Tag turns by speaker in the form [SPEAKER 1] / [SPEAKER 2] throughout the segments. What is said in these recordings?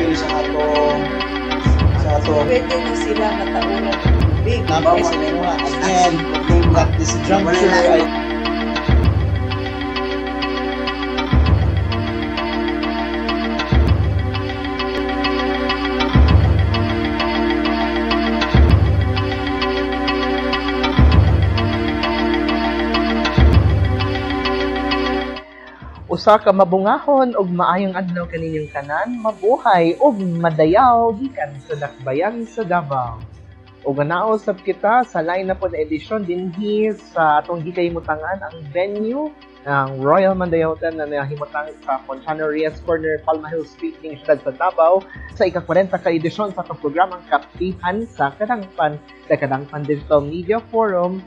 [SPEAKER 1] kayo sa atong
[SPEAKER 2] Pwede na sila mataunan ng tubig.
[SPEAKER 1] nabawa mo nga. Again, at this juncture, ay
[SPEAKER 3] Usa ka mabungahon og maayong adlaw kaninyong tanan, mabuhay ug madayaw gikan sa dakbayan sa Davao. Ug anao sab kita sa line na po na edisyon dinhi sa atong gikahimutangan ang venue ng Royal Mandayawtan na nahimutang sa Fontana Reyes Corner, Palma Hills Street ning siyudad sa Davao sa ika-40 ka edisyon sa atong programang Kapihan sa Kadangpan, sa Kadangpan Digital Media Forum.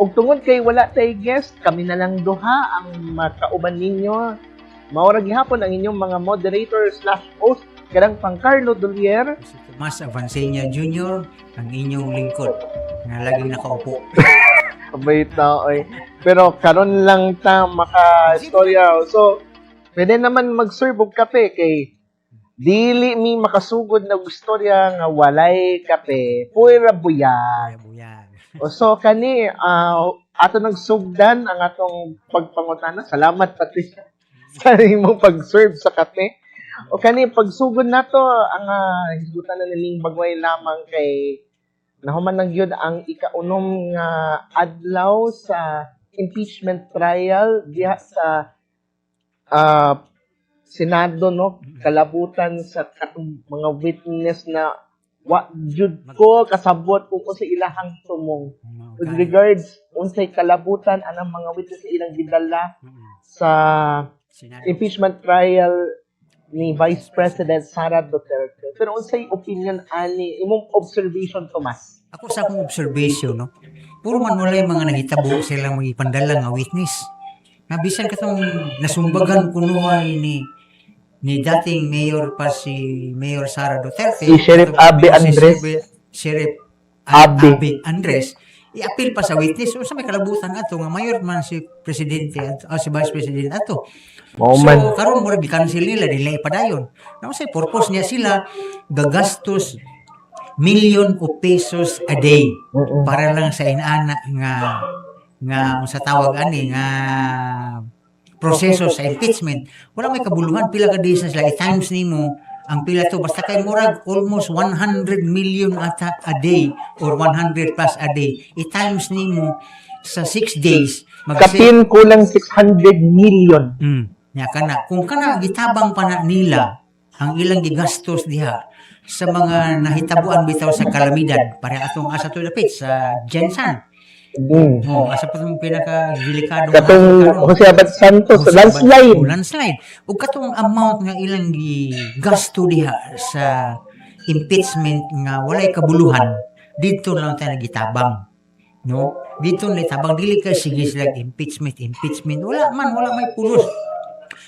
[SPEAKER 3] Ug tungod kay wala tay guest, kami na lang duha ang makauban ninyo. Mao ra gihapon ang inyong mga moderator/host kadang pang Carlo Dolier.
[SPEAKER 4] Si Tomas Avancenia Jr., ang inyong lingkod na laging nakaupo.
[SPEAKER 3] Abay tao oy. Pero karon lang ta maka-istorya. So, pwede naman mag-serve og kape kay dili mi makasugod na istorya nga walay kape. Pura buyag.
[SPEAKER 4] Buyan.
[SPEAKER 3] O so kani ato nagsugdan ang atong pagpangutana. Salamat Patricia sa imong pag-serve sa kape. O kani pagsugod nato ang hisgutan na niling bagway lamang kay nahuman lang gyud ang ikaunom nga adlaw sa impeachment trial diha sa Senado, no, kalabutan sa katong mga witness na wa jud ko kasabot kung sa ilahang tumong. With regards unsay kalabutan anang mga witness sa ilang gidala sa impeachment trial ni Vice President Sara Duterte. Pero unsay opinion ani imong observation, Tomas?
[SPEAKER 4] Ako sa akong observation, no? Puro man wala yung mga nahitabo silang magipandala nga witness. Nabisan ka itong nasumbagan kunuhay ni dating mayor pa si Mayor Sara Duterte.
[SPEAKER 3] Si Sheriff Abby Andres.
[SPEAKER 4] Sheriff
[SPEAKER 3] Abby.
[SPEAKER 4] Abby Andres. I-appeal pa sa witness. O sa may kalabutan ato nga mayor man si Presidente si Vice President ato. So, karon mo rin i-cancel nila ipadayon. Naman sa purpose niya sila gagastos million of pesos a day para lang sa inana nga sa tawag ani nga proseso sa impeachment. Wala may kabuluhan pila ka days na sila i-times nimo ang pila to basta kay murag almost 100 million ata a day or 100 plus a day. I-times nimo sa 6 days
[SPEAKER 3] Kapin kulang 600 million.
[SPEAKER 4] Nya kana kung kana gitabang pa na nila ang ilang gigastos diha sa mga nahitabuan bitaw sa kalamidad para atong asa to dapit sa Jensan. Asa pa itong pinaka-delikadong
[SPEAKER 3] Katong Jose Abad Santos, landslide.
[SPEAKER 4] Landslide. O katong amount nga ilang gasto diha sa impeachment nga walay kabuluhan, dito lang tayo nagitabang. No? Dito na itabang, dili ka sige sila impeachment. Wala may pulos.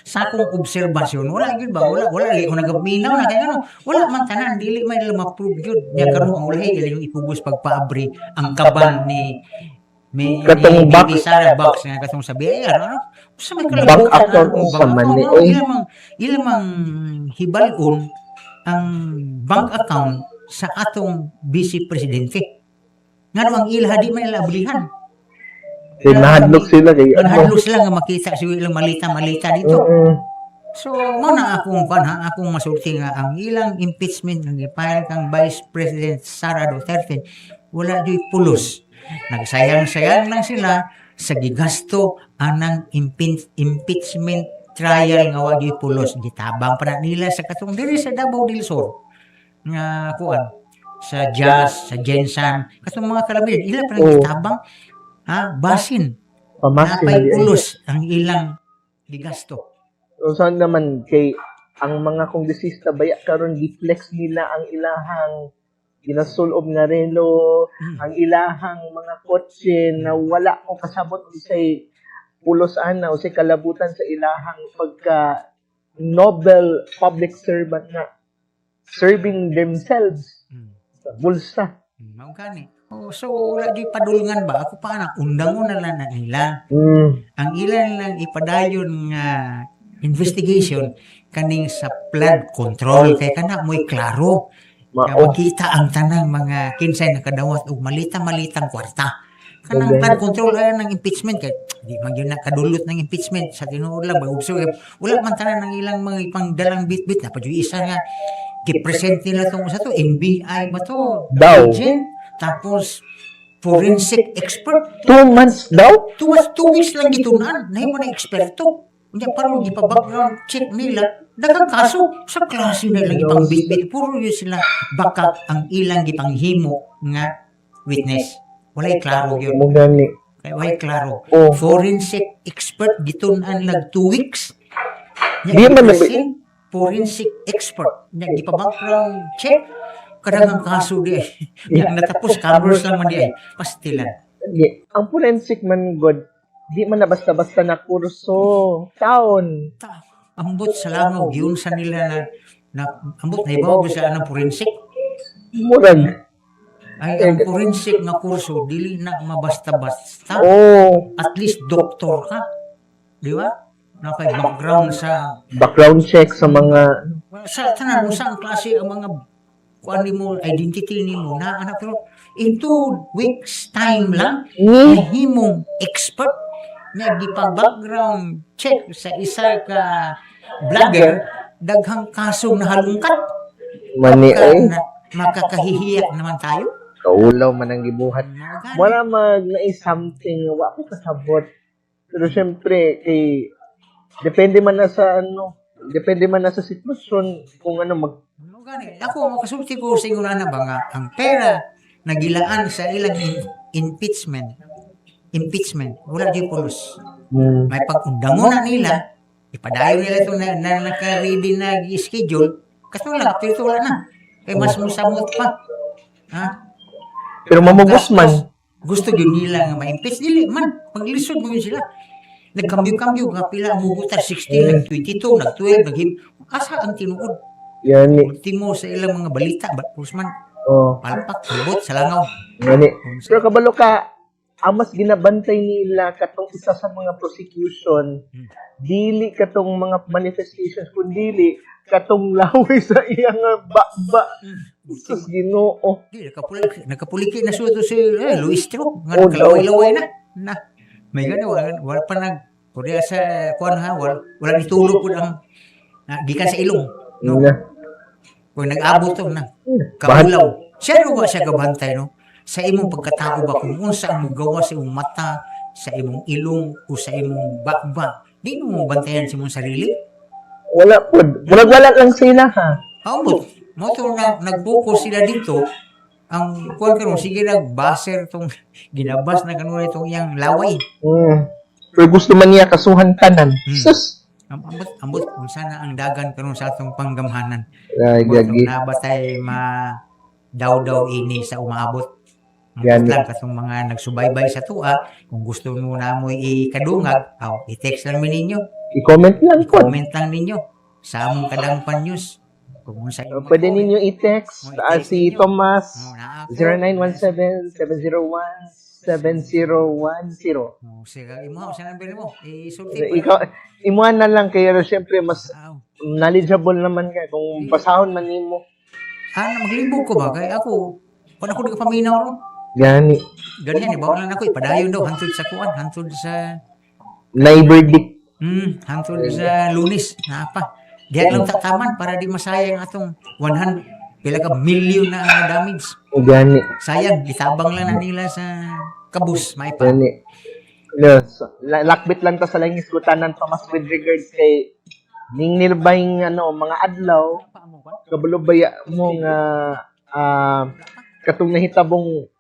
[SPEAKER 4] Sa akong obserbasyon, wala yun ba? Wala li ko nagaminaw na kaya wala man tanan, dili may ma-prove yun. Nya karon ang ulahi yung ipugos pagpaabri ang kaban ni
[SPEAKER 3] katong back
[SPEAKER 4] Sara box nga katong sabi sa may
[SPEAKER 3] bank account sa mani
[SPEAKER 4] ilamang hibalon ang bank account sa atong vice presidente nga ang ilaha di man ilablihan.
[SPEAKER 3] Nahadlok sila kay
[SPEAKER 4] nahadlok sila nga makita siguro ilang malita dito. So mo na akong masulti nga ang ilang impeachment nga gipile kang Vice President Sara Duterte wala di pulos. Nagsayang-sayang lang sila sa gigasto anang impeachment trial nga wagi pulos. Gitabang pa na nila sa katong diri sa Davao del Sur nga kuan sa Jazz, sa Jensan, katong mga kalamid ila pa gitabang basin. Napay pulos ang ilang gigasto.
[SPEAKER 3] So saan naman kay ang mga kongresista baya karon gi-flex nila ang ilahang ginasulob nga relo, ang ilahang mga kotse na wala ko kasabot usay pulos ana usay kalabutan sa ilahang pagka Nobel public servant na serving themselves sa bulsa.
[SPEAKER 4] Mao gani. So wala di padulungan ba ako pa na undangon na lang na nila. Ang ilan lang ipadayon nga investigation kaning sa flood control kay kana mo'y klaro. Kaya
[SPEAKER 3] Mao.
[SPEAKER 4] makita ang tanang mga kinsay nakadawat og malita-malitang kwarta. Kanang flood control ay ng impeachment kay di man yun nakadulot ng impeachment sa tinuod lang bagubso wala man tanan ng ilang mga ipangdalang bitbit na padyo isa nga gi-present nila tong sa to NBI ba to
[SPEAKER 3] Daw.
[SPEAKER 4] agent tapos forensic expert
[SPEAKER 3] 2 months daw?
[SPEAKER 4] 2 weeks lang gitunan nahimo na eksperto unya parang gipa-background check nila daghang kaso sa klase na ilang ipang bitbit puro yun sila backup ang ilang gipanghimo nga witness walay klaro yun
[SPEAKER 3] Mo gani.
[SPEAKER 4] kaya walay klaro
[SPEAKER 3] Oh.
[SPEAKER 4] forensic expert gitunan lag 2 weeks
[SPEAKER 3] Di man
[SPEAKER 4] present forensic expert nya gipa-background check kadang kaso di ay nya natapos cameras lang man di ay pastilan
[SPEAKER 3] Di, ang forensic man god, di man na basta-basta na kurso. Taon.
[SPEAKER 4] ambot sa langaw yun sa nila na ambot na ibaw sa anang forensic
[SPEAKER 3] Murag.
[SPEAKER 4] ay ang forensic nga kurso dili na mabasta-basta
[SPEAKER 3] Oh,
[SPEAKER 4] at least doktor ka di ba nakay background sa
[SPEAKER 3] background check sa mga
[SPEAKER 4] tanan usa ang klase ang mga kuan mo identity nimo na anak pero in 2 weeks time lang
[SPEAKER 3] ni
[SPEAKER 4] himong expert nga gipang-background check sa isa ka vlogger daghang kasong nahalungkat
[SPEAKER 3] mani ay
[SPEAKER 4] makakahihiyak naman tayo
[SPEAKER 3] kaulaw man ang gibuhat.
[SPEAKER 4] Mga gani.
[SPEAKER 3] Wala mag na something wa ko kasabot. Pero syempre kay depende man na sa depende man na sa sitwasyon kung mag
[SPEAKER 4] Mga gani. Ako makasulti ko sa inyo na ba nga ang pera nagilaan sa ilang impeachment wala di pulos may pag-undamo na nila ipadayo nila ito na naka-ready na schedule kasi lang pero ito wala na kaya mas musamot pa ha
[SPEAKER 3] pero mamugos man.
[SPEAKER 4] gusto yun nila nga ma-impeach dili man paglisod mo yun sila nagkambyo-kambyo nga pila ang mubutar 16 nag-22 nag-12 asa ang tinuod
[SPEAKER 3] Yani.
[SPEAKER 4] ultimo sa ilang mga balita man
[SPEAKER 3] Oh,
[SPEAKER 4] palpak subot sa langaw
[SPEAKER 3] yani. Pero kabalo ka, ang mas ginabantay nila katong isa sa mga prosecution, dili katong mga manifestations, kundi katong laway sa iyang ba. Sus Ginoo.
[SPEAKER 4] Di, nakapuliki na suto si Luis Tro. Nga
[SPEAKER 3] Oh,
[SPEAKER 4] nakalaway-laway na. May gano'n, wala pa Korea sa kuwan ha, wala nitulog po ang gikan sa ilong. No?
[SPEAKER 3] Na.
[SPEAKER 4] Kung nag-abot to na, kabulaw. Siya ba siya kabantay, no? Sa imong pagkatao ba, kung unsa ang gawa sa imong mata, sa imong ilong, o sa imong bakba, di mo bantayan sa imong sarili?
[SPEAKER 3] Wala po. Wala lang sila ha.
[SPEAKER 4] Ambot, mo to na nag-focus sila dito, ang kuwan karon sige nagbaser tong ginabas na kanon itong iyang laway.
[SPEAKER 3] Pero gusto man niya kasuhan tanan. Sus.
[SPEAKER 4] Ambot kung sana ang dagan karon sa atong panggamhanan.
[SPEAKER 3] Ay, gagi.
[SPEAKER 4] Nabatay daw ini sa umaabot.
[SPEAKER 3] Yan.
[SPEAKER 4] Lang katong mga nagsubaybay sa tuwa, kung gusto mo na mo ikadungag, i-text lang ninyo.
[SPEAKER 3] I-comment lang po.
[SPEAKER 4] I-comment lang ninyo sa among Kadangpan News. Kung sa
[SPEAKER 3] Pwede ninyo i-text si Thomas
[SPEAKER 4] na
[SPEAKER 3] 0917-001-7010.
[SPEAKER 4] sige, imo sa number mo. Isulti
[SPEAKER 3] Ikaw, imuhan na lang kaya syempre mas knowledgeable naman ka kung pasahon man nimo.
[SPEAKER 4] Maglibog ko ba? Kaya ako, kung ako di ka paminaw ron.
[SPEAKER 3] Gani.
[SPEAKER 4] Ganyan, ibaw lang ako. Ipadayon daw, hantod sa kuwan, hantod sa...
[SPEAKER 3] Neighbordick.
[SPEAKER 4] Hantod sa Lunis. Napa. Diyan lang tataman para di masayang atong 100, pila ka million na damage.
[SPEAKER 3] Gani.
[SPEAKER 4] Sayang, itabang lang na nila sa kabus, maipa.
[SPEAKER 3] Gani. Yes. Lakbit lang ta sa langis kutanan Thomas with regards kay ning nilbayng mga adlaw kabulubaya mo nga katong nahitabong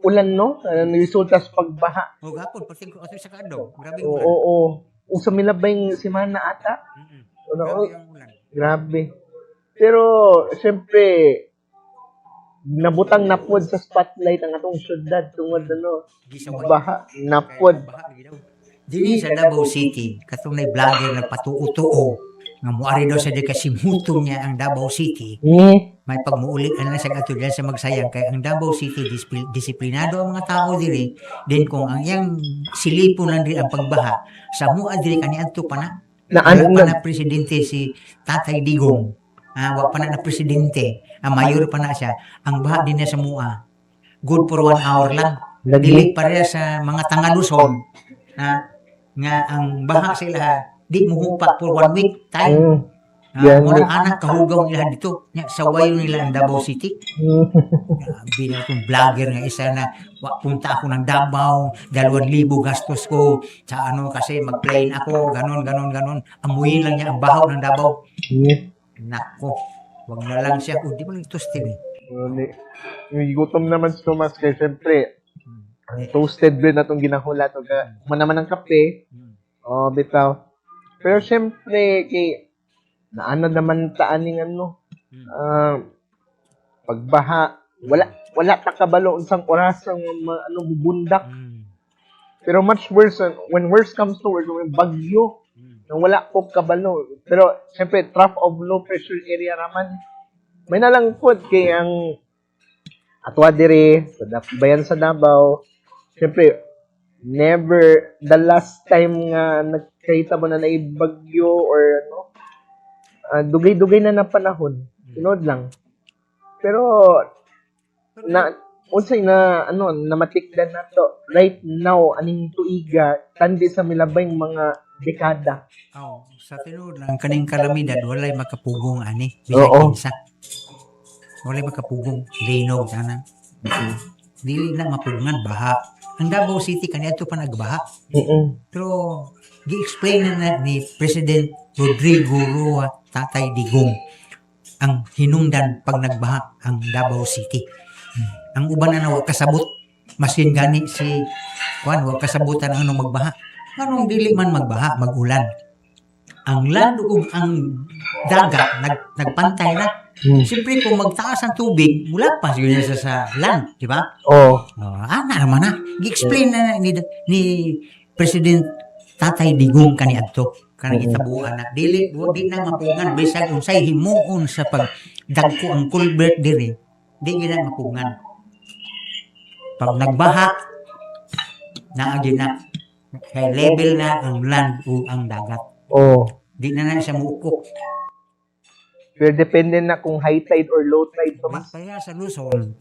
[SPEAKER 3] ulan no resulta sa pagbaha.
[SPEAKER 4] O gapon, pati sa kaadlaw. Grabe
[SPEAKER 3] Oo,
[SPEAKER 4] ulan.
[SPEAKER 3] oo. Usa milabay semana ata.
[SPEAKER 4] Grabe ang ulan.
[SPEAKER 3] Grabe. Pero syempre nabutang napod sa spotlight ang atong syudad tungod baha napod.
[SPEAKER 4] Dili sa Davao City, katong na vlogger na patuo-tuo nga muari daw sa di kasimuto niya ang Davao City. May pagmuulit na sa ato diyan sa magsayang kay ang Davao City disiplinado ang mga tao diri. Then kung ang yang silipon lang diri ang pagbaha, sa mua diri kaniadto pa na. Wala pa na presidente si Tatay Digong. Wala pa na presidente. Mayor pa na siya. Ang baha din niya sa mua. Good for 1 hour lang. Dili pareha sa mga Tangaluson. Nga ang baha sila, di muhupat for 1 week time. Muna anak kahugaw nila dito. Sa wayo nila ang Davao City. Bila itong vlogger nga isa na punta ako ng Davao, 2,000 gastos ko sa kasi mag-plane ako, ganon. Amuyin lang niya ang bahaw ng Davao. Nako, wag na lang siya. Di ba lang toasted eh?
[SPEAKER 3] Gutom naman si Tomas kaya siyempre, ang toasted bread na itong ginahula. Naman ng kape. Bitaw. Pero siyempre, naano naman taaning pagbaha, wala pa kabalo unsang oras ang bubundak. Pero much worse when worse comes to worse, when bagyo nang wala po kabalo. Pero syempre trough of low pressure area raman. May nalang pod kay ang atwa dire sa bayan sa Davao. Syempre never the last time nga nagkita mo na naibagyo or dugay-dugay na panahon. Sunod lang. Pero unsay namatikdan na to right now aning tuiga kandi sa milabay mga dekada.
[SPEAKER 4] Sa tinuod lang kaning kalamidad walay makapugong ani. Walay makapugong linog sana. Dili na mapugngan baha. Ang Davao City kaniadto pa nagbaha. Pero gi-explain na ni President Rodrigo Roa Tatay Digong ang hinungdan pag nagbaha ang Davao City. Ang uban na wag kasabot masin gani si wag kasabutan ang magbaha. Anong dili man magbaha, magulan. Ang land ug ang dagat nagpantay na. Siyempre kung magtaas ang tubig, mula pa siguro sa land, di ba? Naman na. Gi-explain na ni President Tatay Digong kaniadto. Kanang itabuan na di na mapungan bisag unsay himuon sa pagdagko ang culvert diri di gina mapungan pag nagbaha naagi na kay level na ang land o ang dagat di na siya muukok.
[SPEAKER 3] Pero depende na kung high tide or low tide to mas
[SPEAKER 4] kaya sa Luzon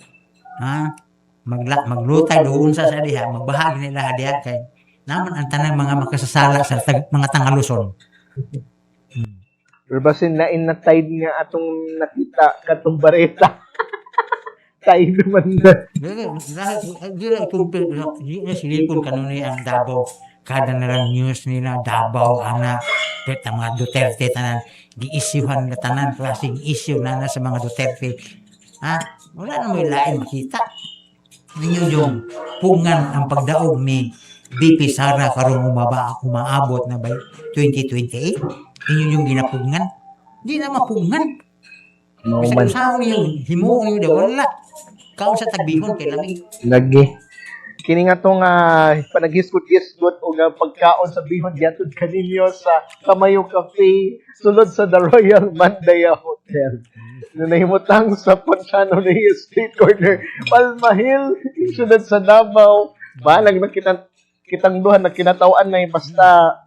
[SPEAKER 4] mag-low tide doon sa diha magbaha nila diha kay naman ang tanang mga makasasala sa mga Tangaluson.
[SPEAKER 3] Pero basin lain na tide nga atong nakita katong bareta. Tide naman na.
[SPEAKER 4] Di na silipon kanuni ang Davao. Kada na lang news nila Davao, ket ang mga Duterte tanan gi-issuehan na tanan klaseng issue na sa mga Duterte. Wala na may lain makita. Ninyo yung pungan ang pagdaog ni BP Sara karong umaabot na by 2028. Inyo yung ginapugngan. Di na mapugngan. Kasi kung saan yung himuon nyo wala. Kaon sa tagbihon kay lamig.
[SPEAKER 3] Lagi. Kini nga tong panaghisgot-hisgot o pagkaon sa bihon diatod kaninyo sa Kamayo Cafe sulod sa The Royal Mandaya Hotel. Nahimutang sa Ponciano na Street Corner, Palma Hill, sulod sa Davao. Balag na kitang duha na kinatawan na basta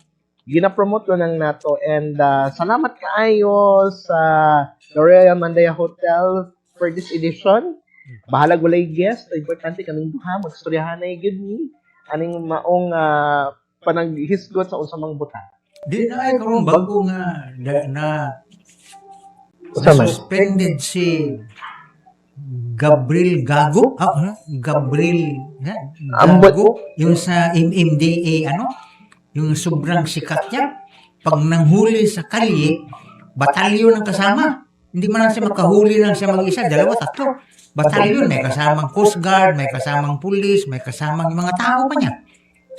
[SPEAKER 3] gina-promote ko ng nato and salamat kaayo sa The Royal Mandaya Hotel for this edition. Bahalag walay guest, importante kaming duha magstoryahan na gyud ni aning maong panaghisgot sa usa mang butang.
[SPEAKER 4] Di na ay karong bago nga na suspended si Gabriel Gago, Gabriel Gago, yung sa MMDA, yung sobrang sikat niya, pag nanghuli sa kalye, batalyon ang kasama. Hindi man lang siya makahuli lang siya mag-isa, 2, 3. Batalyon, may kasamang Coast Guard, may kasamang pulis, may kasamang mga tao pa niya.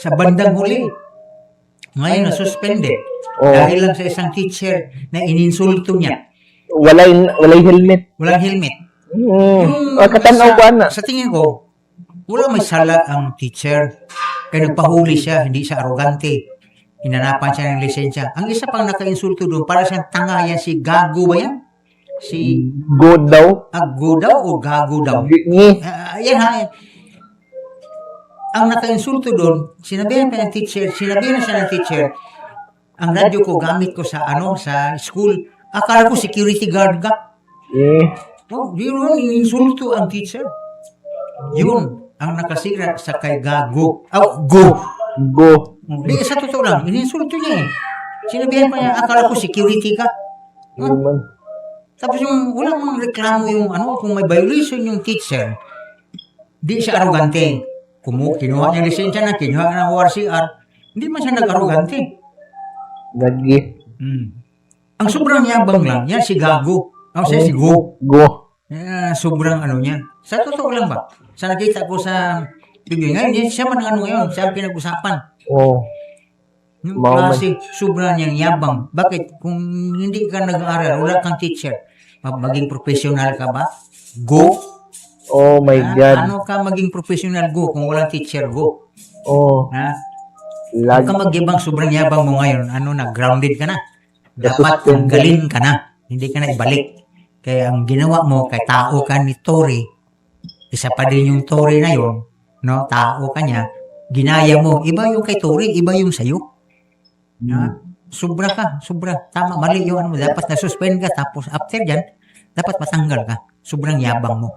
[SPEAKER 4] Sa bandang huli. Ngayon na suspended. Dahil lang sa isang teacher na ininsulto niya.
[SPEAKER 3] Walay helmet.
[SPEAKER 4] Walang helmet.
[SPEAKER 3] Katanaw ba na?
[SPEAKER 4] Sa tingin ko, wala may sala ang teacher. Kaya nagpahuli siya, hindi siya arrogante. Hinanapan siya ng lisensya. Ang isa pang naka-insulto doon, para siyang tanga yan, si Gago ba yan? Si
[SPEAKER 3] God daw?
[SPEAKER 4] God daw o Gago daw? Yan ha. Ang naka-insulto doon, sinabihan siya ng teacher, Ang radyo ko gamit ko sa sa school. Akala ko security guard ka. Oh, yun, ininsulto ang teacher. Yun ang nakasira sa kay Gago.
[SPEAKER 3] Go.
[SPEAKER 4] Di, sa totoo lang, ininsulto niya eh. Sinabihan pa niya, akala ko security ka.
[SPEAKER 3] Yun man.
[SPEAKER 4] Tapos yung walang mga reklamo yung kung may violation yung teacher, di siya arrogante. Kinuha niya lisensya na, kinuha ng ORCR, hindi man siya nag-arrogante.
[SPEAKER 3] Lagi.
[SPEAKER 4] Ang sobrang yabang lang, yan si Gago. Si Go. Sobrang niya. Sa totoo lang ba? Sa nakita ko sa video ngayon, siya man ang ngayon, siya ang pinag-usapan. Yung klase, sobrang niyang yabang. Bakit? Kung hindi ka nag-aaral, wala kang teacher, maging professional ka ba? Go.
[SPEAKER 3] Oh my God.
[SPEAKER 4] Ano ka maging professional? Go. Kung walang teacher, go.
[SPEAKER 3] Lag.
[SPEAKER 4] Huwag ka magyabang, sobrang yabang mo ngayon. Grounded ka na. Dapat tanggalin ka na. Hindi ka na ibalik. Kaya ang ginawa mo, kay tao ka ni Tory, isa pa din yung Tory na yun, tao ka niya, ginaya mo, iba yung kay Tory, iba yung sayo. Sobra ka, sobra. Tama, mali yung dapat na-suspend ka, tapos after dyan, dapat matanggal ka. Sobrang yabang mo.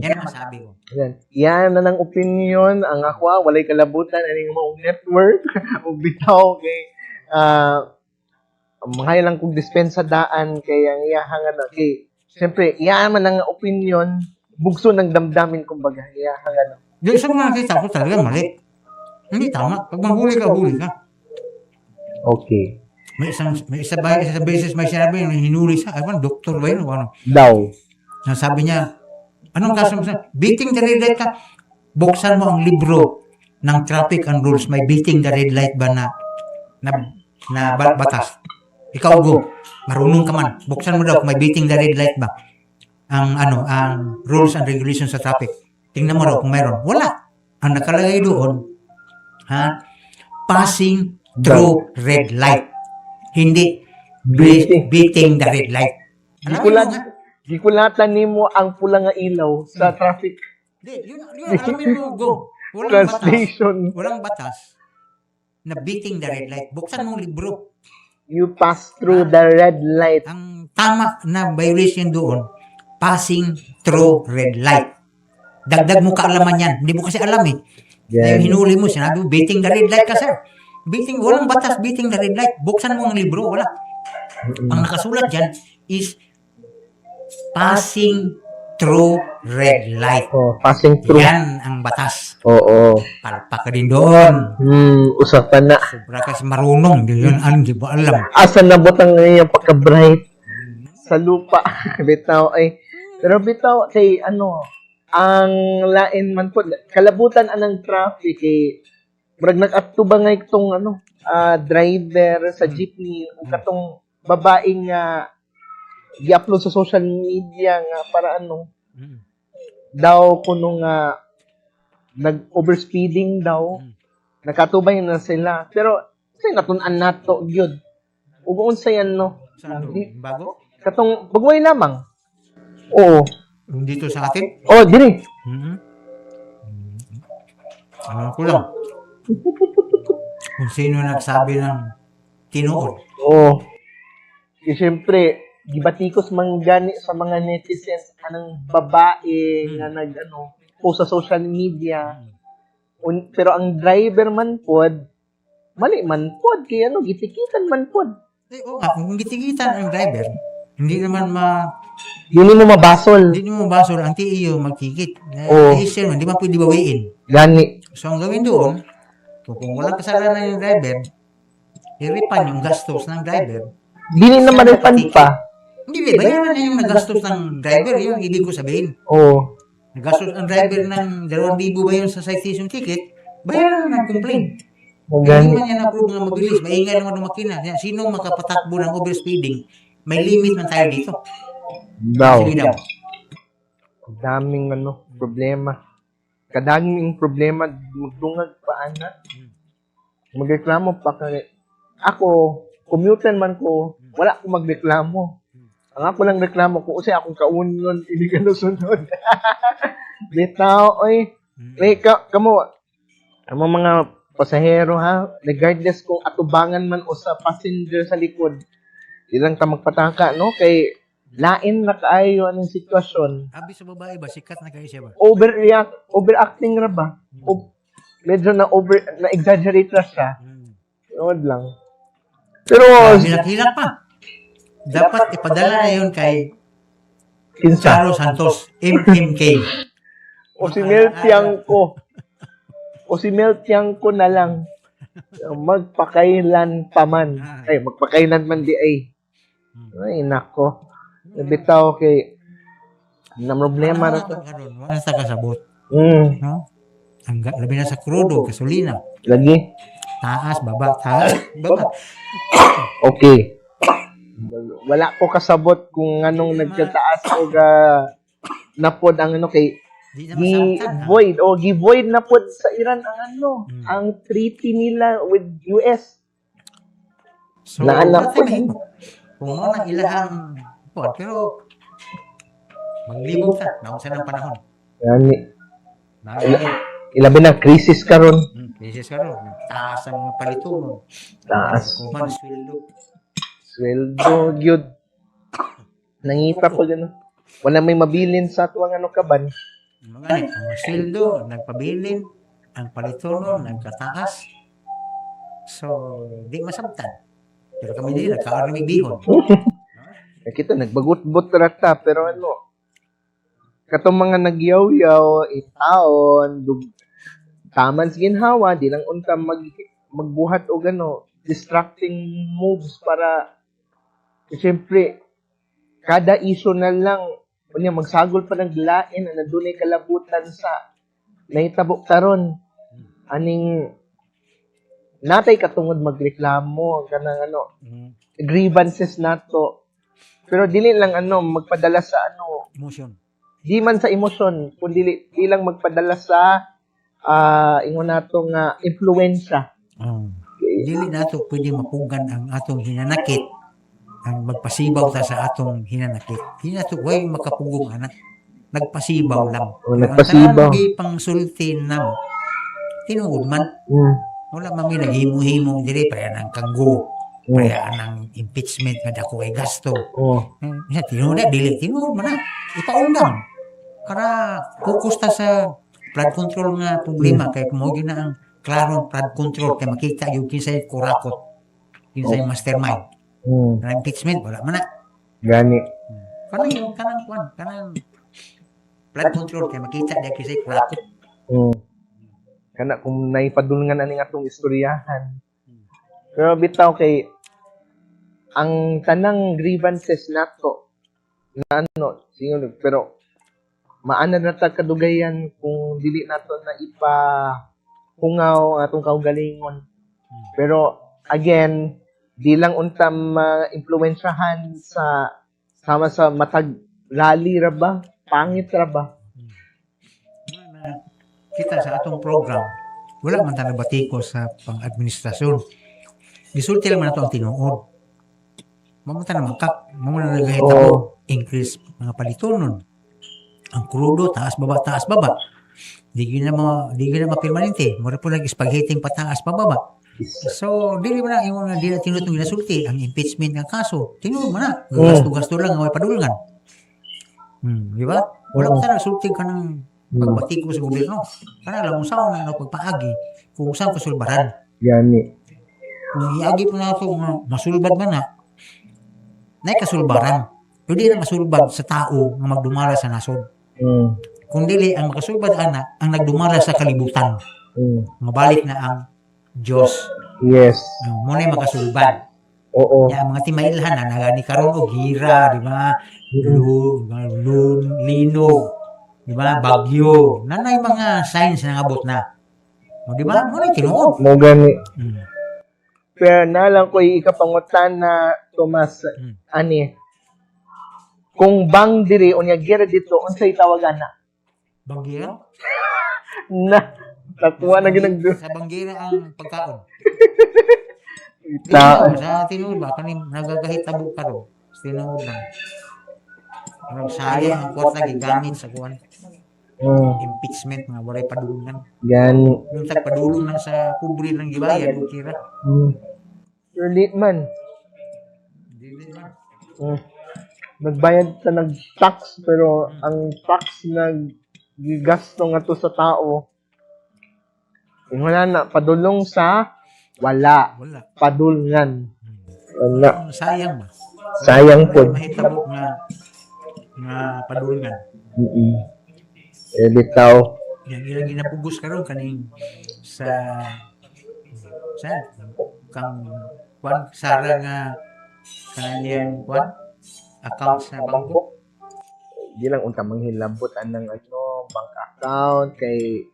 [SPEAKER 4] Yan ang masabi ko.
[SPEAKER 3] Yan na ng opinion ang ako, walay kalabutan aning mga network o bitaw kay mga ilang kong dispensa daan kay ang iyahang kay siyempre yan man ang opinion bugso ng damdamin kumbaga iyahang
[SPEAKER 4] Di sa mga nakita ko talaga mali. Hindi tama. Pag mahuli ka, huli ka.
[SPEAKER 3] Okay.
[SPEAKER 4] May isa beses may sinabi na hinuli siya. Doktor ba yun?
[SPEAKER 3] Daw.
[SPEAKER 4] Sabi niya, anong kaso mo sa beating the red light ka? Buksan mo ang libro ng traffic and rules. May beating the red light ba na batas? Ikaw go. Marunong ka man. Buksan mo daw kung may beating the red light ba? Ang rules and regulations sa traffic. Tingnan mo daw kung mayroon. Wala. Ang nakalagay doon, passing through red light. Hindi beating the red light.
[SPEAKER 3] Gikulatan nimo ang pula nga ilaw sa traffic.
[SPEAKER 4] Yun alamin mo, go.
[SPEAKER 3] Translation.
[SPEAKER 4] Walang batas na beating the red light. Buksan mong libro.
[SPEAKER 3] You pass through the red light.
[SPEAKER 4] Ang tama na violation doon, passing through red light. Dagdag mo kaalaman yan. Hindi mo kasi alam eh.
[SPEAKER 3] Yeah.
[SPEAKER 4] Yung hinuli mo, sinabi mo, beating the red light ka, sir. Walang batas, beating the red light. Buksan mo ang libro, wala. Ang nakasulat dyan is passing through red light.
[SPEAKER 3] Passing through.
[SPEAKER 4] Yan ang batas.
[SPEAKER 3] Oo.
[SPEAKER 4] Palpak ka din doon.
[SPEAKER 3] Usapan na.
[SPEAKER 4] Sobra kasi marunong. Hindi ba alam?
[SPEAKER 3] Asa na butang ngayon pagka-bright sa lupa. Bitaw ay. Pero bitaw kay ang lain man po kalabutan anang traffic kay murag nag-atto ba nga itong driver sa jeepney o katong babaeng i-upload sa social media nga para daw kuno nga nag-overspeeding daw nakatubay na sila pero say natun-an nato gyud ug unsa yan
[SPEAKER 4] Bago?
[SPEAKER 3] katong bagway lamang oo
[SPEAKER 4] Dito sa atin?
[SPEAKER 3] Diri.
[SPEAKER 4] Ko lang. Kung sino nagsabi ng tinuod.
[SPEAKER 3] Kasi siyempre, gibatikos man gani sa mga netizens anang babae nga post sa social media. Pero ang driver man pod, mali man pod, kaya gitikitan man pod.
[SPEAKER 4] Kung gitikitan ang driver, hindi naman
[SPEAKER 3] Hindi mo mabasol.
[SPEAKER 4] Ang TEO magkikit. Isir man, di ba pwede bawiin?
[SPEAKER 3] Gani.
[SPEAKER 4] So, ang gawin doon, kung walang kasalanan yung driver, i-refund yung gastos ng driver.
[SPEAKER 3] Dili naman refund pa.
[SPEAKER 4] Hindi, bayaran na yung nagastos ng driver, yung ibig ko sabihin. Nagastos ang driver ng 2,000 ba yun sa citation ticket, bayaran na ng complaint. Hindi man yan approve na mabilis, maingay naman ng makina. Sino makapatakbo ng overspeeding? May limit man tayo dito. Sige daw.
[SPEAKER 3] Daming problema. Kadaming problema magdungag pa magreklamo pa kay ako commuter man ko wala akong magreklamo ang ako lang reklamo ko kasi akong kaunon hindi ka nasunod bitaw kamo mga pasahero ha, regardless kung atubangan man o sa passenger sa likod, ilang ka magpataka, no? Kay lain na kaayo anong sitwasyon.
[SPEAKER 4] Abi sa babae ba, sikat na kayo siya ba?
[SPEAKER 3] Overacting ra ba? Medyo na exaggerate ra siya. Nood lang. Pero
[SPEAKER 4] Hilak-hilak pa. Dapat ipadala na yun kay
[SPEAKER 3] kinsa
[SPEAKER 4] Charo Santos, MMK.
[SPEAKER 3] o si Meltiang ko na lang magpakailan pa man. Ay, magpakailan man di ay. Ay, nako. Bitaw kay na problema ra to.
[SPEAKER 4] Ano sa kasabot?
[SPEAKER 3] Mm,
[SPEAKER 4] No? Labi na sa krudo, gasolina.
[SPEAKER 3] lagi.
[SPEAKER 4] Taas, baba, taas, baba.
[SPEAKER 3] Okay. Wala ko kasabot kung anong nagkataas o napod ang ano kay
[SPEAKER 4] Di na masangkan.
[SPEAKER 3] gi-void na pod sa Iran ang ang treaty nila with US.
[SPEAKER 4] So,
[SPEAKER 3] Naalala
[SPEAKER 4] wala
[SPEAKER 3] ko.
[SPEAKER 4] tayo mahimo. Kung mo na ilahang pero maglibog ta, naunsa ng panahon.
[SPEAKER 3] Yani,
[SPEAKER 4] Nalagay.
[SPEAKER 3] ilabi na crisis karon.
[SPEAKER 4] Krisis ka ron. Taas ang mga palitunon.
[SPEAKER 3] Taas.
[SPEAKER 4] Kuman, sweldo.
[SPEAKER 3] Sweldo gyud. Nangita po gano. Wala may mabilin sa tuwang kaban.
[SPEAKER 4] Ang sweldo, nagpabilin, ang palitunon, nagkataas. So, di masabtan. Pero kami din, nagkakaramig bihon.
[SPEAKER 3] Kita nagbagut-but rata pero katong mga nagyaw-yaw itaon taman sa ginhawa di lang unta magbuhat og distracting moves para siyempre kada issue na lang unya magsagol pa ng lain na dunay kalabutan sa nahitabo karon aning natay katungod magreklamo kanang grievances nato pero dili lang magpadala sa
[SPEAKER 4] Emotion.
[SPEAKER 3] di man sa emosyon kundi di lang magpadala sa ingon nato nga impluwensya.
[SPEAKER 4] Dili nato pwede mapugan ang atong hinanakit ang magpasibaw ta sa atong hinanakit. Di nato way makapugong anak. Nagpasibaw lang.
[SPEAKER 3] Nagpasibaw.
[SPEAKER 4] Ang pangsulti na tinuod man. Wala man may naghimo-himo diri pa ng kanggo. Kaya ng impeachment nga dako ay gasto. Tinuod tinuod man na. Ipaundang. Para focus ta sa flood control nga problema kay kumogi na ang klarong flood control kay makita yung kinsay kurakot. Kinsay mastermind. Kanang impeachment wala man na.
[SPEAKER 3] Gani.
[SPEAKER 4] Kanang flood control kay makita diya kinsay kurakot.
[SPEAKER 3] Kana kung naipadulngan ani atong istoryahan. Pero bitaw kay ang tanang grievances nato na siguro pero maana na ta kadugayan kung dili nato na hungaw atong kaugalingon. Pero again, di lang unta ma-impluwensyahan sa sama sa matag lali ra ba? Pangit ra ba?
[SPEAKER 4] Kita sa atong program, wala man ta nabatiko sa pang-administrasyon. Gisulti lang man ato ang tinuod. Mamunta naman kak, mamuna nagahit ako, increase mga palitonon. Ang krudo, taas baba. Di gina mapirmanente. Mura po nag-spaghetti pataas pababa. So, dili mo na yung di na tinutong ginasulti. Ang impeachment ng kaso, tinuod mo na. Gasto-gasto lang ang may padulungan. Di ba? Wala mo tayo sulti ka ng pagbati ko sa gobyerno. Kana lang kung saan na pagpaagi, kung saan kasulbaran.
[SPEAKER 3] Yani.
[SPEAKER 4] Kung iagi po na ito, masulbad man na, na kasulbaran. Pero di na masulbad sa tao na magdumara sa nasod. Kung dili, ang makasulbad ana, ang nagdumara sa kalibutan. Mabalik na ang Diyos.
[SPEAKER 3] Yes.
[SPEAKER 4] Muna yung makasulbad.
[SPEAKER 3] Oo.
[SPEAKER 4] Ya, mga timailhan na nagani karon og hira, di ba? Linog, di ba? Bagyo. Nanay mga signs na abot na. O, di ba? Muna tinuod.
[SPEAKER 3] Mo gani. Pero nalang ko ikapangutan na Tomas ani kung bang diri unya gira dito unsay tawagan na?
[SPEAKER 4] Bangira?
[SPEAKER 3] Na takuha na ginag
[SPEAKER 4] Sa bangira ang pagkaon. Sa tinuod ba kaning nagagahit tabo karon. Tinuod lang. Sayang ang kwarta gigamit sa kuwan. Impeachment mga walay padulungan.
[SPEAKER 3] Gani.
[SPEAKER 4] Yung tagpadulong lang sa kubri ng gibayan, kira.
[SPEAKER 3] Early man.
[SPEAKER 4] Hindi man.
[SPEAKER 3] Nagbayad sa nag-tax pero ang tax naggigasto nga to sa tao. Wala na padulong sa wala. Padulngan. Wala.
[SPEAKER 4] Sayang ba?
[SPEAKER 3] Sayang po.
[SPEAKER 4] Mahitabo nga padulungan.
[SPEAKER 3] Bitaw.
[SPEAKER 4] Yan ilang ginapugos karon kaning sa kang kwan sara nga kanang kwan account sa bangko.
[SPEAKER 3] Di lang unta manghilabot anang bank account kay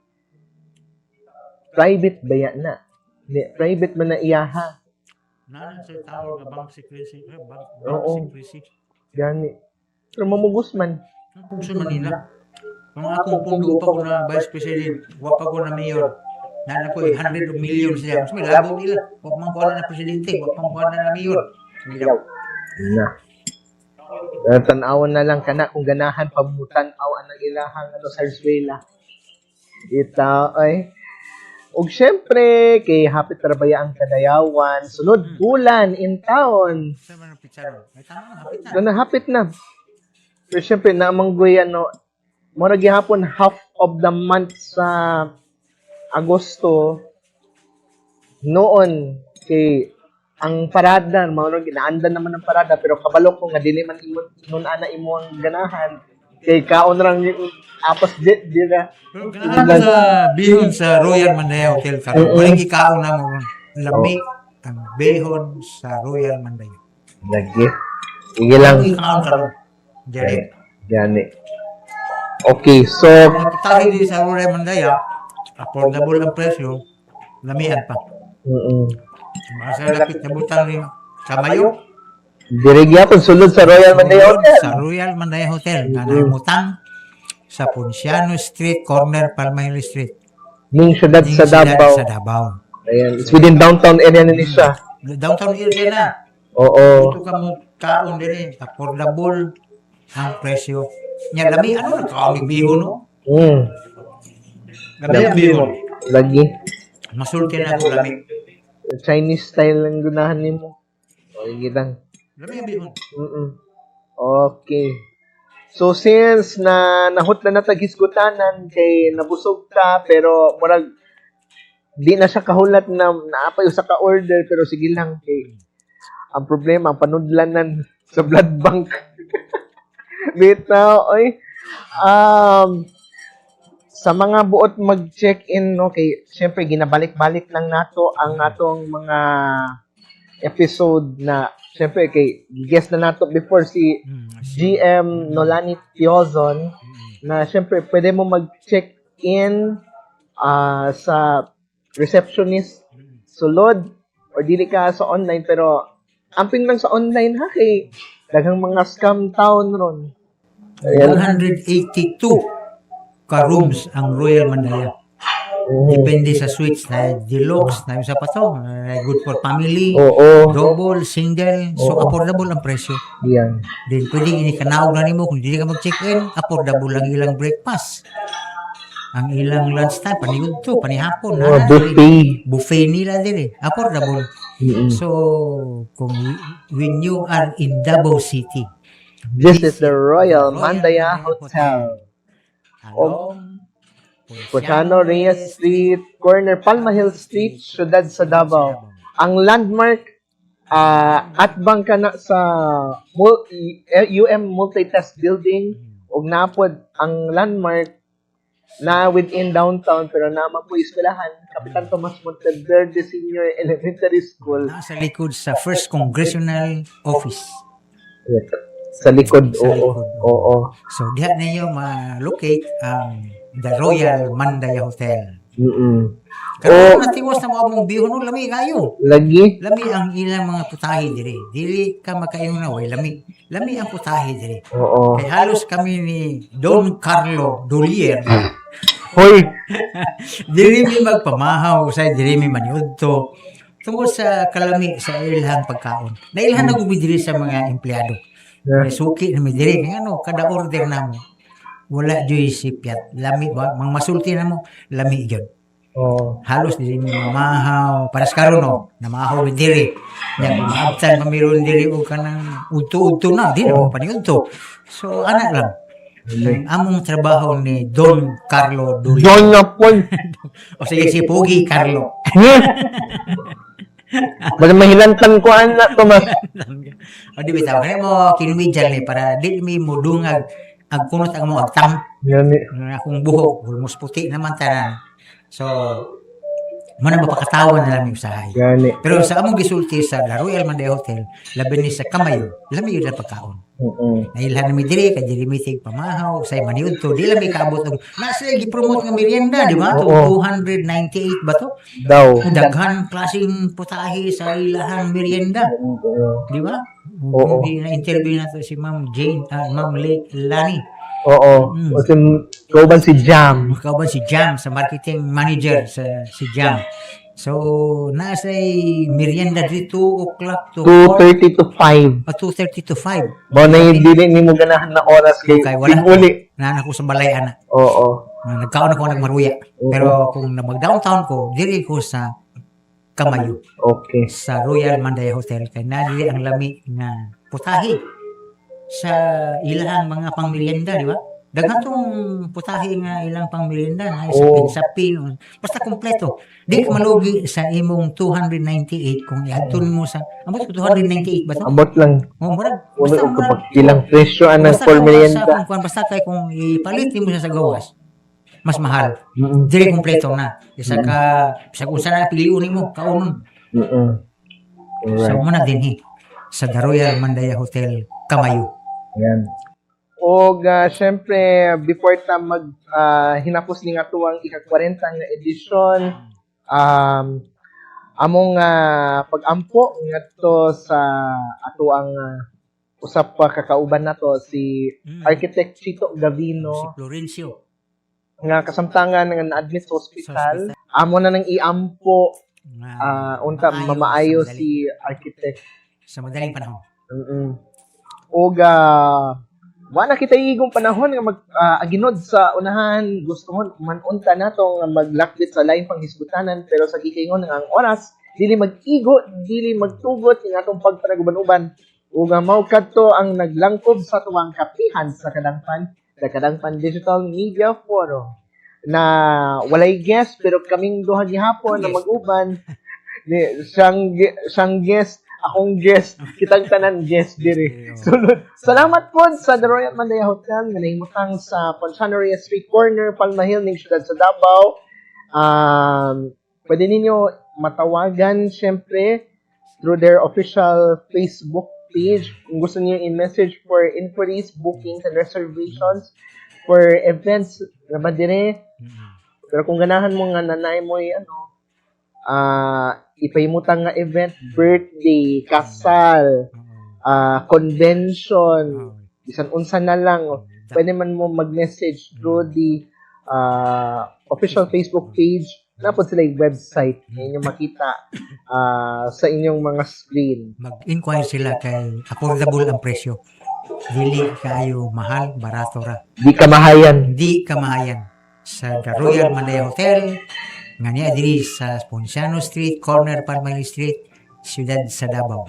[SPEAKER 3] private ba yan na? Private man na iyaha.
[SPEAKER 4] Naan sa tawag nga bank secrecy, bank secrecy.
[SPEAKER 3] Gani. Pero mamugos man.
[SPEAKER 4] Puso Manila. Kung akong pundo pa ko na vice president, wa pa ko na mayor. Nana ko 100 million siya. Mas may labo nila. Wa pang kuha na presidente, wa pang kuha na mayor. Milaw.
[SPEAKER 3] Na. Tanawan na lang kana kung ganahan pamutan-aw ang ilahang Sarsuela. Ita ay ug syempre kay hapit trabaya ang kadayawan sunod bulan in town.
[SPEAKER 4] Sa man pizarro. Ay tama hapit na.
[SPEAKER 3] Na hapit na. Pero syempre na manggoy mura gihapon half of the month sa Agosto noon kay ang parada mao ginaandan naman ang parada pero kabalo ko nga dili man nun ana imo ang ganahan kay kaon rang apas jet dira.
[SPEAKER 4] Ganahan sa bihon sa Royal Mandaya Hotel karon. Walang gikaon na mo lami ang bihon sa Royal Mandaya.
[SPEAKER 3] Lagi. Sige lang.
[SPEAKER 4] Gikaon karon.
[SPEAKER 3] Gani. Okay, so
[SPEAKER 4] kung tayo din sa Royal Mandaya, affordable ang presyo, lamian pa. Masa lapit na butang rin sa Mayo.
[SPEAKER 3] Dirigya kung sulod sa Royal Mandaya Hotel.
[SPEAKER 4] Sa Royal Mandaya Hotel, nga namutang sa Ponciano Street, corner Palma Hill Street.
[SPEAKER 3] Ning syudad sa Davao.
[SPEAKER 4] Sa Davao.
[SPEAKER 3] Ayan, it's within downtown area na siya.
[SPEAKER 4] Downtown area na.
[SPEAKER 3] Oo.
[SPEAKER 4] Ito ka mo kaon din eh. Affordable ang presyo. Nya lami ano kaon bihon no? Lami ang bihon.
[SPEAKER 3] Lagi.
[SPEAKER 4] Masulti na ako lami.
[SPEAKER 3] Chinese style lang gunahan nimo. O gitang.
[SPEAKER 4] Lami ang bihon.
[SPEAKER 3] Okay. So since nahut na nataghisgutanan kay nabusog ka pero murag di na siya kahulat na naapay usa ka order pero sige lang kay ang problema ang panudlanan sa blood bank. Bitaw oy. Sa mga buot mag-check-in no kay syempre ginabalik-balik lang nato ang atong mga episode na syempre kay guest na nato before si GM Nolani Tiozon na syempre pwede mo mag-check-in sa receptionist sulod or dili ka sa online pero amping lang sa online ha kay daghang mga scam town ron.
[SPEAKER 4] 182 ka rooms ang Royal Mandaya. Depende sa suites na deluxe na isa pa to. Good for family, double, single. So, affordable ang presyo.
[SPEAKER 3] Yan.
[SPEAKER 4] Then, pwede inikanaog na nimo kung hindi ka mag-check-in, affordable lang ilang breakfast. Ang ilang lunch time, panigod to, panihapon.
[SPEAKER 3] Buffet.
[SPEAKER 4] Buffet nila din eh. Affordable. So, when you are in Davao City,
[SPEAKER 3] this is the Royal Mandaya Hotel.
[SPEAKER 4] Along
[SPEAKER 3] Ponciano Reyes Street, corner Palma Hill Street, syudad sa Davao. Ang landmark at bangka na sa UM Multitest Building ug napod ang landmark na within downtown pero naman po eskwelahan Kapitan Tomas Monteverde Senior Elementary School.
[SPEAKER 4] Nasa likod sa First Congressional Office.
[SPEAKER 3] Sa likod, oo.
[SPEAKER 4] So, diha ninyo ma-locate ang The Royal Mandaya Hotel. Kaya natiwas na mga bihon lami kayo.
[SPEAKER 3] Lagi?
[SPEAKER 4] Lami ang ilang mga putahe dire. Dili ka makayong naway, lami. Lami ang putahe dire.
[SPEAKER 3] Oo.
[SPEAKER 4] Kaya halos kami ni Don Carlo Dolier.
[SPEAKER 3] Hoy!
[SPEAKER 4] Dili mi magpamahaw, usay dili mi maniudto. Tungkol sa kalami sa ilhang pagkaon. Nailhan na gumi diri sa mga empleyado. May suki na may diri. Kaya kada order namo. wala joy sipyat. Lami ba? Mang masulti na mo, lami gyud.
[SPEAKER 3] Oh.
[SPEAKER 4] Halos dili mo mamahaw para sa karon no, namahaw mi diri. Nya maabtan pamiron diri og kanang udto-udto na, di na paniudto. So ana lang. Ang among trabaho ni Don Carlo Dulio.
[SPEAKER 3] John na po.
[SPEAKER 4] O sige si Pogi Carlo.
[SPEAKER 3] Basta mahilantan ko anak Tomas.
[SPEAKER 4] O di bitaw kaya mo kinumidyan ni para di mi mudungag ang kunot ang mo agtam.
[SPEAKER 3] Yan ni.
[SPEAKER 4] Akong buhok, almost puti naman tanan. So, mo na mapakatawan na lang yung usahay.
[SPEAKER 3] Gani.
[SPEAKER 4] Pero sa among gisulti sa La Royal Manday Hotel, labi ni sa Kamayo, lami yun ang pagkaon. Nailhan na mi diri, kay diri mi tig pamahaw, say maniud to, di lami kaabot og nasa gi-promote nga merienda, di ba?
[SPEAKER 3] Oo.
[SPEAKER 4] 298 ba to?
[SPEAKER 3] Daw.
[SPEAKER 4] Daghan klaseng putahe sa ilahang merienda, di ba?
[SPEAKER 3] Oo.
[SPEAKER 4] Hindi na interview na to si Ma'am Jane, Ma'am Lani.
[SPEAKER 3] Oo. Kasi kauban si Jam.
[SPEAKER 4] Ikaw ba si Jam, sa marketing manager sa si Jam. So, nasa merienda dito 2 o'clock to
[SPEAKER 3] 2:30 to 5.
[SPEAKER 4] 2:30 to 5.
[SPEAKER 3] Mo na yung dili ni mo ganahan na oras kay
[SPEAKER 4] Okay, wala.
[SPEAKER 3] uli.
[SPEAKER 4] Naan ako sa balay, ana.
[SPEAKER 3] Oo.
[SPEAKER 4] Nagkaon ako nagmaruya. Pero kung mag-downtown ko, dili ko sa Kamayo,
[SPEAKER 3] Okay.
[SPEAKER 4] sa Royal Manday Hotel. Kaya nadili ang lami nga putahe sa ilang mga pangmerienda, di ba? Daghan tong putahe nga ilang pangmerienda na sa pin. Basta kompleto. Di ka malugi sa imong 298 kung iadton mo sa ambot ko 298 ba to?
[SPEAKER 3] Abot lang.
[SPEAKER 4] Oh, murag.
[SPEAKER 3] Uno
[SPEAKER 4] Basta
[SPEAKER 3] og
[SPEAKER 4] murag.
[SPEAKER 3] kapag ilang presyo anang
[SPEAKER 4] Basta
[SPEAKER 3] for
[SPEAKER 4] kung
[SPEAKER 3] merienda.
[SPEAKER 4] basta kay kung ipalit mo siya sa gawas, mas mahal.
[SPEAKER 3] Mm.
[SPEAKER 4] Dili kompleto na. Isa ka sa kung saan piliun nimo kaunon. So mo na dinhi sa The Royal Mandaya Hotel Kamayo.
[SPEAKER 3] Yan. O syempre before ta mag hinapos ni nga tuwang ika-40 nga edisyon, among pag-ampo ngadto sa ato ang usap pa kakauban nato si Architect Chito
[SPEAKER 4] Si
[SPEAKER 3] Gavino
[SPEAKER 4] Florencio.
[SPEAKER 3] nga kasamtangan nga na-admit sa hospital. Amo na nang iampo unta mamaayo si Architect.
[SPEAKER 4] Sa madaling panahon.
[SPEAKER 3] Og wala kita igong panahon nga aginod sa unahan gustohon manunta nato nga maglakbit sa lain panghisgutanan pero sa gikingon nga ang oras dili mag-igo dili magtugot ning atong pagpanaguban-uban ug mao kadto ang naglangkob sa tuwang kapihan sa Kadangpan Digital Media Forum na walay guest pero kaming duha gihapon na mag-uban siyang guest akong guest, kitang tanan guest diri. Sulod. Salamat po sa The Royal Mandaya Hotel nga nahimutang sa Poncianaria Street Corner, Palmahil ning siyudad sa Davao. Pwede ninyo matawagan syempre through their official Facebook page. Kung gusto niyo i-message for inquiries, bookings, and reservations for events na ba dire. Pero kung ganahan mo nga nanay mo ipahimutang nga event, birthday, kasal, convention, bisan unsa na lang, pwede man mo mag-message through the official Facebook page. Napod sila yung website na inyong makita sa inyong mga screen.
[SPEAKER 4] Mag-inquire sila kay affordable ang presyo. Dili kayo mahal, barato ra.
[SPEAKER 3] Di kamahayan.
[SPEAKER 4] Di kamahayan. Sa The Royal Mandaya Hotel, nga niya diri sa Ponciano Street, corner Palmay Street, siyudad sa Davao.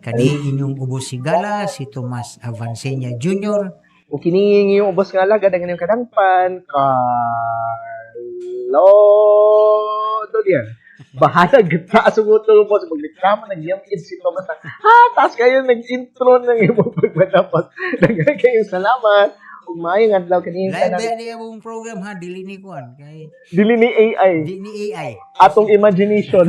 [SPEAKER 4] Kani inyong ubos sigala, si Tomas Avancenia Jr.
[SPEAKER 3] O kining yung ubos nga alaga, dagan yung Kadangpan, Carlo Dolian. Bahala, gata sa gusto mo sa pagreklamo, nag-yamid si Thomas na, taas kayo nag-intro ng ibang pagmatapos. Dagan kayong salamat. Kung maayong adlaw kanina
[SPEAKER 4] Live ba niya mong program ha, dili ni Kuan. Kay
[SPEAKER 3] dili ni AI.
[SPEAKER 4] di ni AI.
[SPEAKER 3] Atong imagination.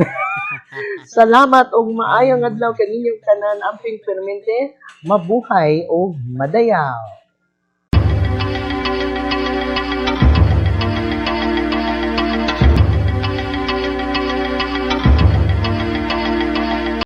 [SPEAKER 3] Salamat og maayong adlaw kaninyong tanan amping permente, mabuhay og madayaw.